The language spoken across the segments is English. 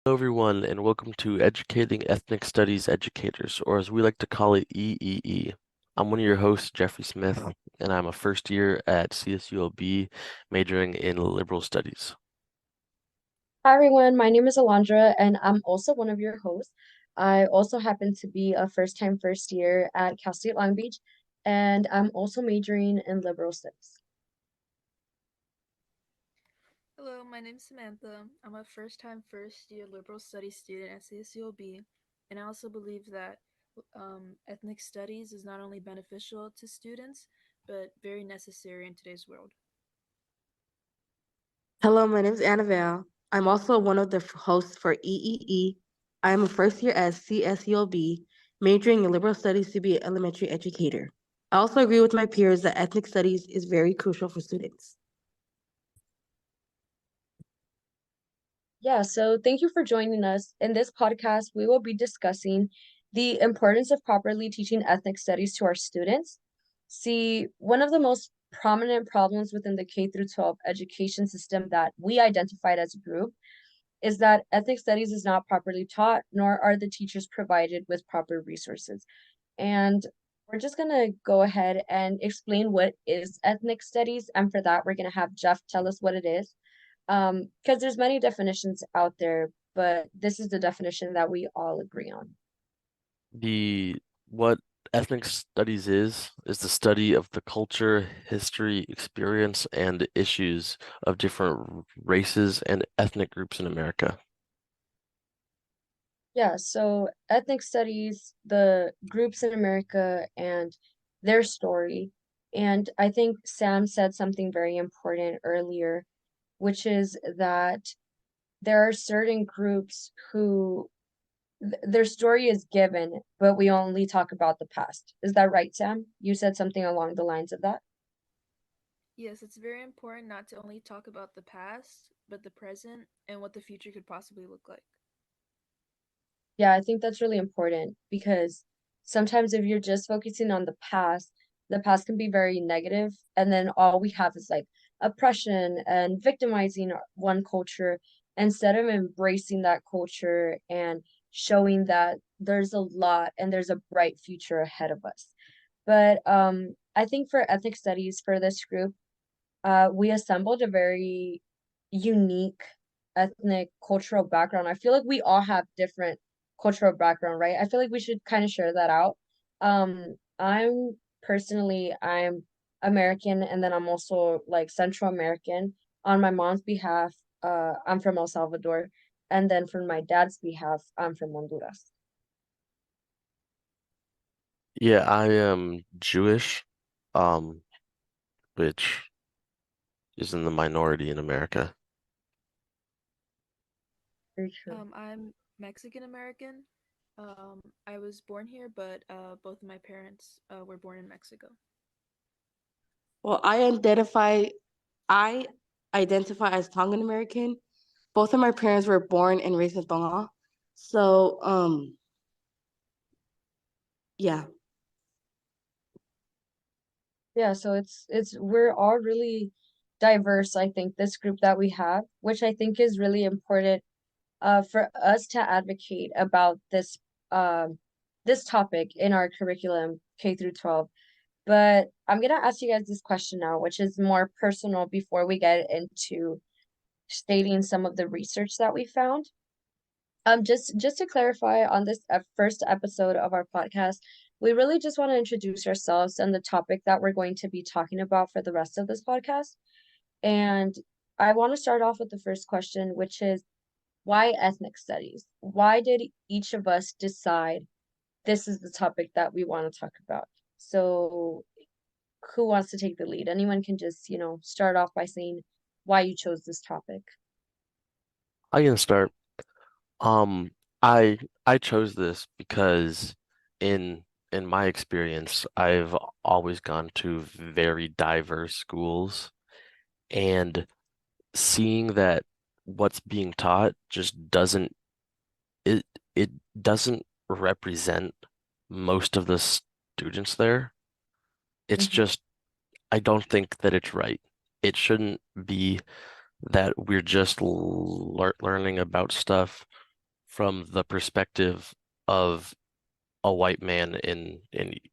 Hello, everyone, and welcome to Educating Ethnic Studies Educators, or as we like to call it, EEE. I'm one of your hosts, Jeffrey Smith, and I'm a first year at CSULB, majoring in liberal studies. Hi everyone, my name is Alondra and I'm also one of your hosts. I also happen to be a first-time first year at Cal State Long Beach and I'm also majoring in liberal studies. Hello, my name's Samantha. I'm a first time first year liberal studies student at CSULB, and I also believe that ethnic studies is not only beneficial to students, but very necessary in today's world. Hello, my name is Annabelle. I'm also one of the hosts for EEE. I am a first year at CSULB, majoring in liberal studies to be an elementary educator. I also agree with my peers that ethnic studies is very crucial for students. Yeah, so thank you for joining us. In this podcast, we will be discussing the importance of properly teaching ethnic studies to our students. See, one of the most prominent problems within the K through 12 education system that we identified as a group is that ethnic studies is not properly taught, nor are the teachers provided with proper resources. And we're just going to go ahead and explain what is ethnic studies. And for that, we're going to have Jeff tell us what it is. Because there's many definitions out there, but this is the definition that we all agree on. The what ethnic studies is the study of the culture, history, experience, and issues of different races and ethnic groups in America. Yeah, so ethnic studies, the groups in America and their story. And I think Sam said something very important earlier, which is that there are certain groups who their story is given, but we only talk about the past. Is that right, Sam? You said something along the lines of that? Yes, it's very important not to only talk about the past, but the present and what the future could possibly look like. Yeah, I think that's really important because sometimes if you're just focusing on the past can be very negative, and then all we have is like oppression and victimizing one culture instead of embracing that culture and showing that there's a lot and there's a bright future ahead of us. But I think for ethnic studies for this group, we assembled a very unique ethnic cultural background. I feel like we all have different cultural background, right? I feel like we should kind of share that out. I'm American and then I'm also like Central American. On my mom's behalf, I'm from El Salvador, and then from my dad's behalf, I'm from Honduras. Yeah, I am Jewish, um, which is in the minority in America. Very true. I'm Mexican American. I was born here, but both of my parents were born in Mexico. Well, I identify as Tongan American. Both of my parents were born and raised in Tonga. So, yeah. Yeah, so it's we're all really diverse, I think, this group that we have, which I think is really important for us to advocate about this topic in our curriculum K through 12. But I'm gonna ask you guys this question now, which is more personal before we get into stating some of the research that we found. Just to clarify on this first episode of our podcast, we really just want to introduce ourselves and the topic that we're going to be talking about for the rest of this podcast. And I want to start off with the first question, which is why ethnic studies? Why did each of us decide this is the topic that we want to talk about? So, who wants to take the lead? Anyone can just, start off by saying why you chose this topic. I can start. Um, I I chose this because in in my experience, I've always gone to very diverse schools, and seeing that what's being taught just it it doesn't represent most of the students there. It's Mhm. just I don't think that it's right. It shouldn't be that we're just learning about stuff from the perspective of a white man in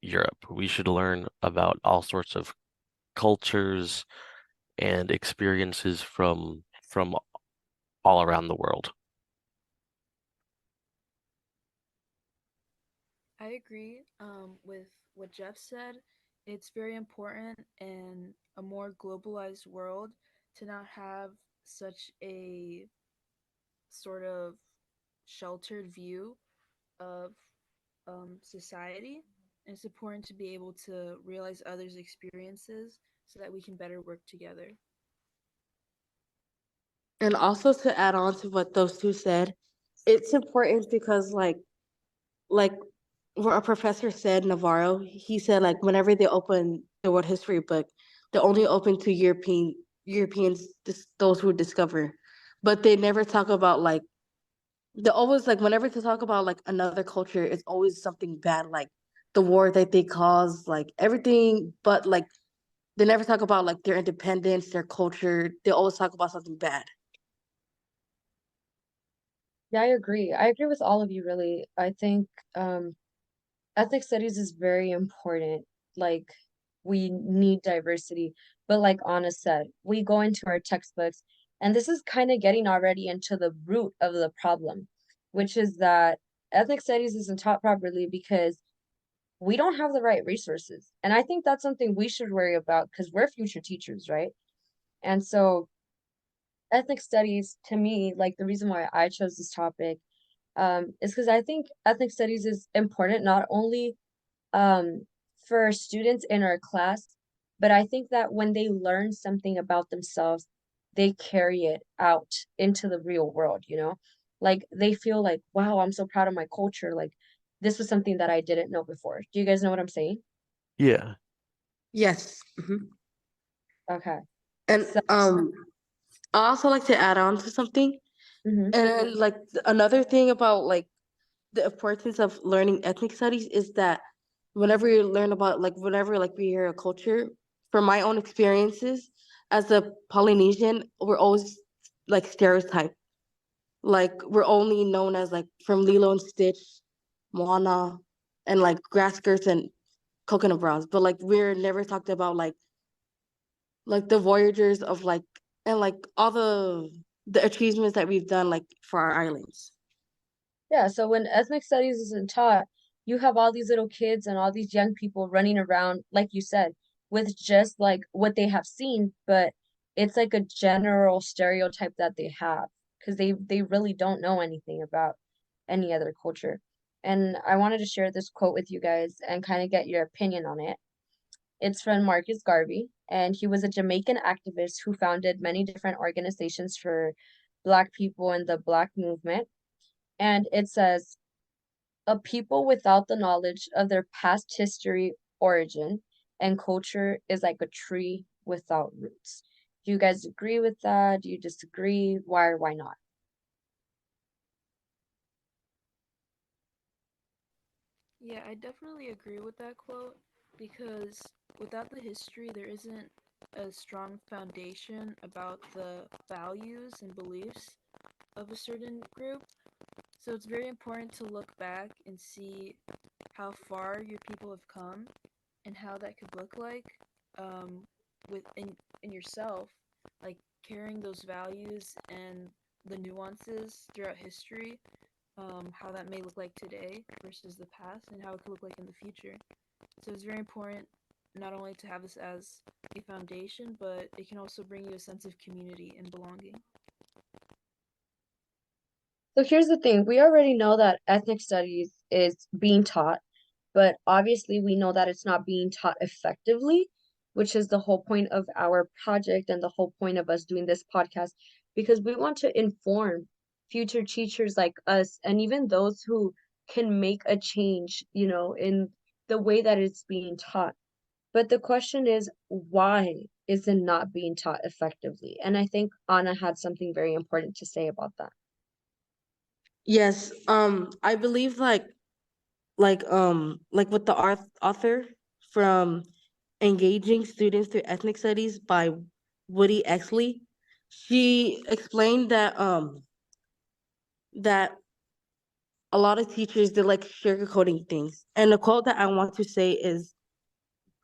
Europe. We should learn about all sorts of cultures and experiences from all around the world. I agree with what Jeff said. It's very important in a more globalized world to not have such a sort of sheltered view of society. And it's important to be able to realize others' experiences so that we can better work together. And also to add on to what those two said, it's important because like what our professor said, Navarro, he said like whenever they open the world history book, they're only open to Europeans, those who discover, but they never talk about like they always like whenever they talk about like another culture, it's always something bad, like the war that they caused, like everything, but like they never talk about like their independence, their culture. They always talk about something bad. Yeah, I agree. I agree with all of you, really. I think ethnic studies is very important. Like, we need diversity. But like Anna said, we go into our textbooks, and this is kind of getting already into the root of the problem, which is that ethnic studies isn't taught properly because we don't have the right resources. And I think that's something we should worry about because we're future teachers, right? And so ethnic studies, to me, like the reason why I chose this topic, is because I think ethnic studies is important not only um, for students in our class, but I think that when they learn something about themselves, they carry it out into the real world, you know? Like they feel like, wow, I'm so proud of my culture. Like this was something that I didn't know before. Do you guys know what I'm saying? Yeah. Yes. Mhm. Okay. And So, I also like to add on to something. mhm. And like another thing about like the importance of learning ethnic studies is that whenever you learn about like whenever like we hear a culture, from my own experiences as a Polynesian, we're always like stereotyped. Like we're only known as like from Lilo and Stitch, Moana, and like grass skirts and coconut bras. But like we're never talked about like the voyagers of like and like all the achievements that we've done like for our islands. Yeah, so when ethnic studies isn't taught, you have all these little kids and all these young people running around, like you said, with just like what they have seen, but it's like a general stereotype that they have because they really don't know anything about any other culture. And I wanted to share this quote with you guys and kind of get your opinion on it. It's from Marcus Garvey, and he was a Jamaican activist who founded many different organizations for Black people in the Black movement. And it says, a people without the knowledge of their past history, origin, and culture is like a tree without roots. Do you guys agree with that? Do you disagree? Why or why not? Yeah, I definitely agree with that quote because without the history, there isn't a strong foundation about the values and beliefs of a certain group. So it's very important to look back and see how far your people have come and how that could look like um, in yourself, like carrying those values and the nuances throughout history, how that may look like today versus the past, and how it could look like in the future. So it's very important not only to have this as a foundation, but it can also bring you a sense of community and belonging. So here's the thing. We already know that ethnic studies is being taught, but obviously we know that it's not being taught effectively, which is the whole point of our project and the whole point of us doing this podcast, because we want to inform future teachers like us and even those who can make a change, you know, in the way that it's being taught. But the question is, why is it not being taught effectively? And I think Anna had something very important to say about that. Yes, I believe like with the author from Engaging Students Through Ethnic Studies by Woody Exley, she explained that a lot of teachers, they like sugarcoating things. And the quote that I want to say is,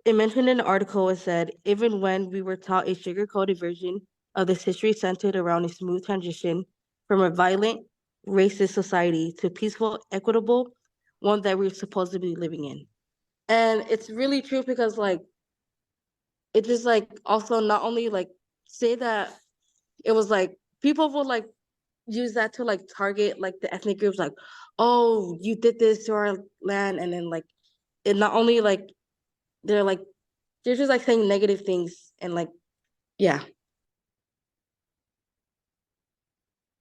it mentioned in the article, it said, even when we were taught a sugar-coated version of this history centered around a smooth transition from a violent, racist society to peaceful, equitable one that we're supposed to be living in. And it's really true because like it just like also not only like say that it was like people will like use that to like target like the ethnic groups like, oh, you did this to our land, and then like it not only like they're like they're just like saying negative things and like yeah.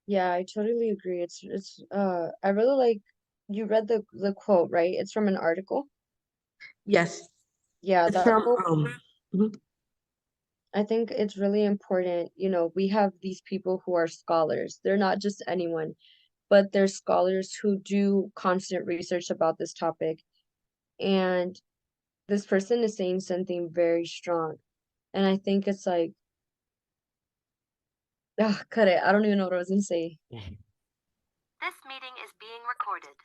Yeah, I totally agree. It's I really like you read the quote, right? It's from an article. Yes. Yeah, It's that from quote, mhm. I think it's really important. We have these people who are scholars. They're not just anyone, but they're scholars who do constant research about this topic. And this person is saying something very strong. And I think it's like, cut it. I don't even know what I was gonna say. This meeting is being recorded.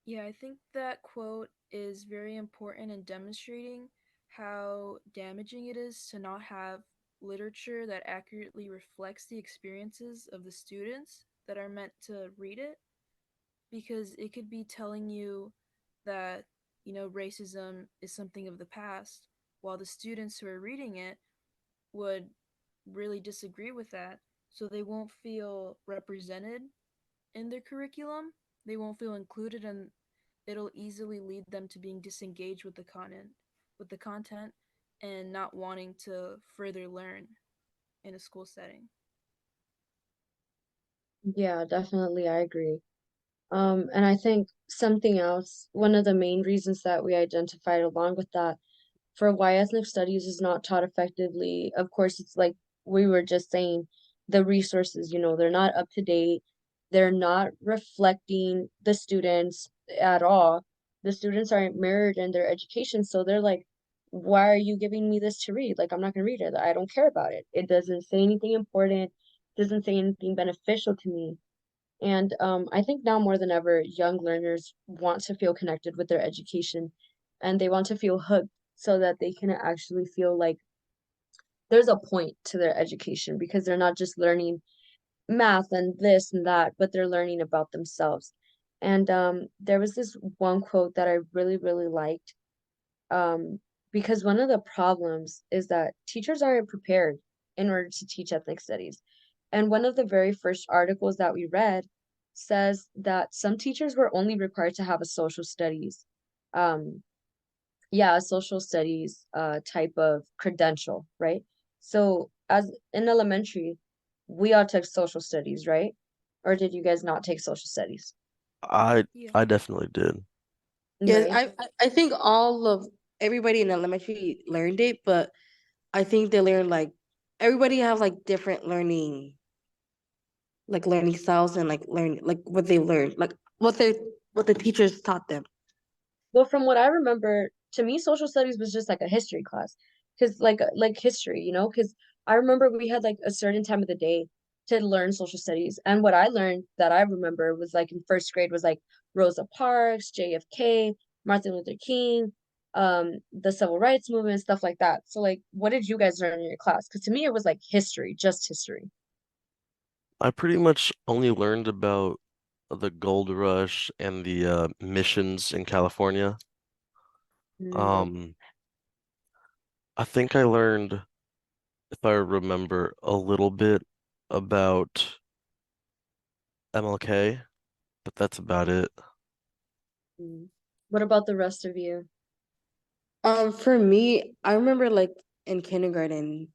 Yeah, I think that quote is very important in demonstrating how damaging it is to not have literature that accurately reflects the experiences of the students that are meant to read it, because it could be telling you that, racism is something of the past, while the students who are reading it would really disagree with that, so they won't feel represented in their curriculum. They won't feel included, and it'll easily lead them to being disengaged with the content and not wanting to further learn in a school setting. Yeah, definitely, I agree. And I think something else, one of the main reasons that we identified along with that for why ethnic studies is not taught effectively, of course, it's like we were just saying, the resources, they're not up to date. They're not reflecting the students at all. The students aren't mirrored in their education, so they're like, why are you giving me this to read? Like, I'm not gonna read it. I don't care about it. It doesn't say anything important, doesn't say anything beneficial to me. And I think now more than ever, young learners want to feel connected with their education and they want to feel hooked so that they can actually feel like there's a point to their education because they're not just learning math and this and that, but they're learning about themselves. And there was this one quote that I really, really liked, um, because one of the problems is that teachers aren't prepared in order to teach ethnic studies. And one of the very first articles that we read says that some teachers were only required to have a social studies, um, yeah, a social studies type of credential, right? So as in elementary, we all took social studies, right? Or did you guys not take social studies? I Yeah. I definitely did. Yes, Right. I think all of everybody in elementary learned it, but I think they learned like everybody have like different learning styles and like learn like what they learned, like what the teachers taught them. Well, from what I remember, to me, social studies was just like a history class, because like history, because I remember we had like a certain time of the day to learn social studies, and what I learned that I remember was like in first grade was like Rosa Parks, JFK, Martin Luther King, the civil rights movement, stuff like that. So like, what did you guys learn in your class? Because to me, it was like history, just history. I pretty much only learned about the gold rush and the missions in California. Okay. Um, I think I learned, if I remember, a little bit about MLK, but that's about it. Mm. What about the rest of you? For me, I remember like in kindergarten,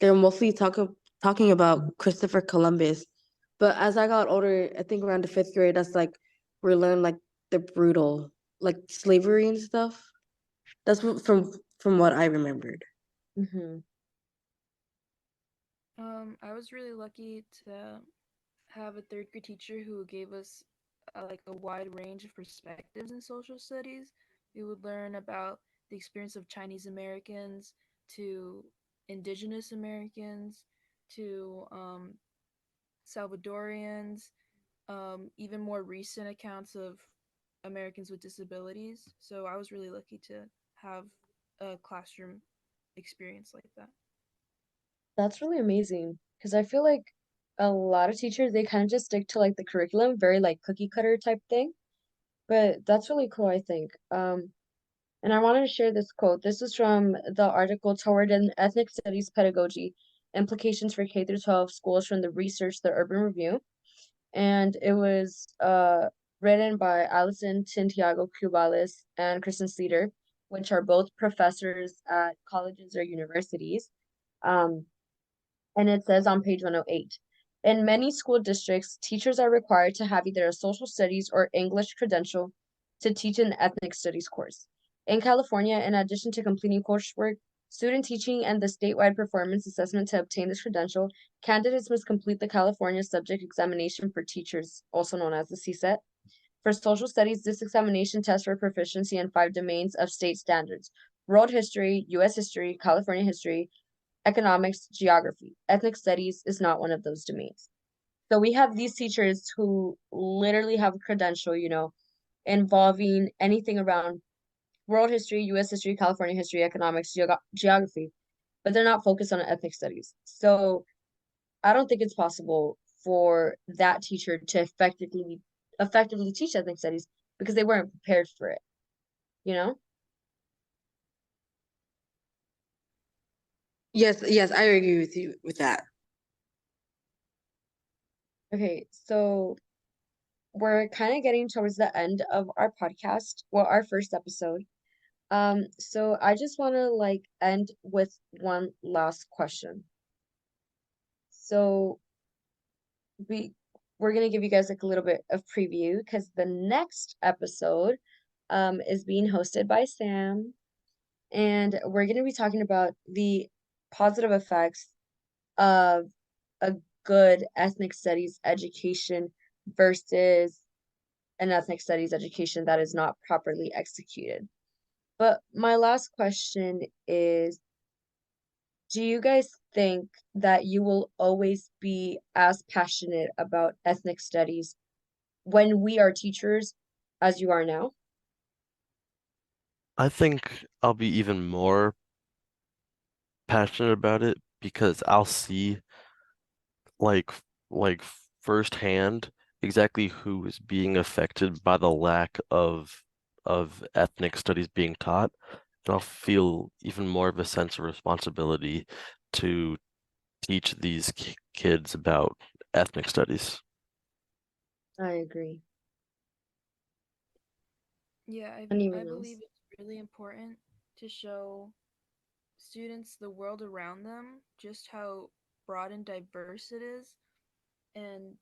they're mostly talking about Christopher Columbus. But as I got older, I think around the fifth grade, that's like we learned like the brutal, like slavery and stuff. That's from what I remembered. Hmm. I was really lucky to have a third grade teacher who gave us like a wide range of perspectives in social studies. We would learn about the experience of Chinese Americans to Indigenous Americans to Salvadorians, even more recent accounts of Americans with disabilities. So I was really lucky to have a classroom experience like that. That's really amazing because I feel like a lot of teachers they kind of just stick to like the curriculum, very like cookie cutter type thing. But that's really cool, I think. And I wanted to share this quote. This is from the article Toward an Ethnic Studies Pedagogy, Implications for K through 12 Schools from the Research, the Urban Review. And it was written by Alison Santiago Cubales and Kristen Sleater, which are both professors at colleges or universities. Um, and it says on page 108, in many school districts, teachers are required to have either a social studies or English credential to teach an ethnic studies course. In California, in addition to completing coursework, student teaching, and the statewide performance assessment to obtain this credential, candidates must complete the California Subject Examination for Teachers, also known as the CSET. For social studies, this examination tests for proficiency in 5 domains of state standards: world history, U.S. history, California history, economics, geography. Ethnic studies is not one of those domains. So we have these teachers who literally have a credential, involving anything around world history, US history, California history, economics, geography, but they're not focused on ethnic studies. So I don't think it's possible for that teacher to effectively teach ethnic studies because they weren't prepared for it, you know? Yes, yes, I agree with you with that. Okay, so we're kind of getting towards the end of our podcast, well, our first episode. So I just want to like end with one last question. So we we're gonna give you guys like a little bit of preview because the next episode is being hosted by Sam, and we're gonna be talking about the positive effects of a good ethnic studies education versus an ethnic studies education that is not properly executed. But my last question is, do you guys think that you will always be as passionate about ethnic studies when we are teachers as you are now? I think I'll be even more passionate about it because I'll see like like firsthand exactly who is being affected by the lack of ethnic studies being taught. And I'll feel even more of a sense of responsibility to teach these kids about ethnic studies. I agree. Yeah, I Anyone believe else? it's really important to show students the world around them, just how broad and diverse it is. And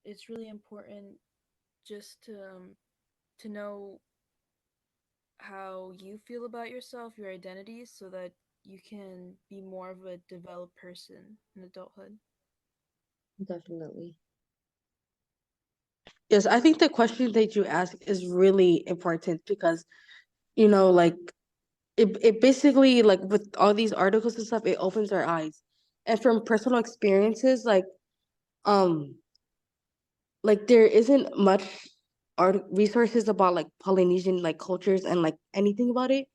it's really important just to know how you feel about yourself, your identity, so that you can be more of a developed person in adulthood. Definitely. Yes, I think the question that you ask is really important because, like it basically like with all these articles and stuff, it opens our eyes. And from personal experiences, um there isn't much art resources about like Polynesian like cultures and like anything about it.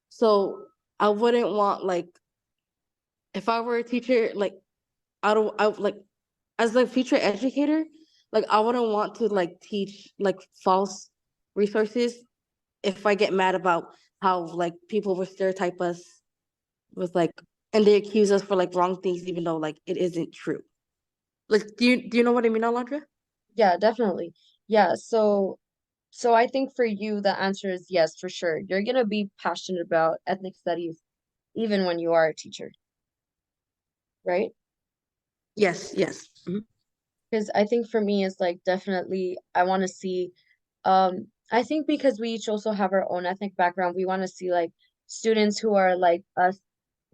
So I wouldn't want like if I were a teacher, like I like as a future educator, like I wouldn't want to like teach like false resources if I get mad about how like people will stereotype us with like and they accuse us for like wrong things even though like it isn't true. Like do you know what I mean, Alondra? Yeah, definitely. Yeah, so I think for you the answer is yes, for sure. You're gonna be passionate about ethnic studies even when you are a teacher, right? Yes, yes. Mhm. Because I think for me it's like definitely I want to see I think because we each also have our own ethnic background, we want to see like students who are like us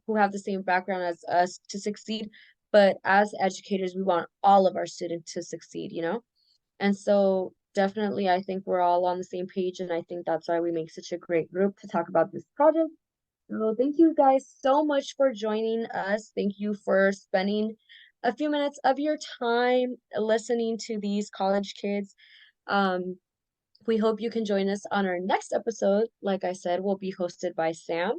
who have the same background as us to succeed, but as educators we want all of our students to succeed, you know? And so definitely I think we're all on the same page and I think that's why we make such a great group to talk about this project. So thank you guys so much for joining us. Thank you for spending a few minutes of your time listening to these college kids. Um, we hope you can join us on our next episode. Like I said, will be hosted by Sam.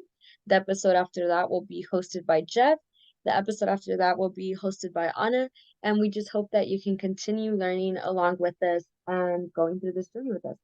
The episode after that will be hosted by Jeff. The episode after that will be hosted by Anna. And we just hope that you can continue learning along with us and going through this journey with us.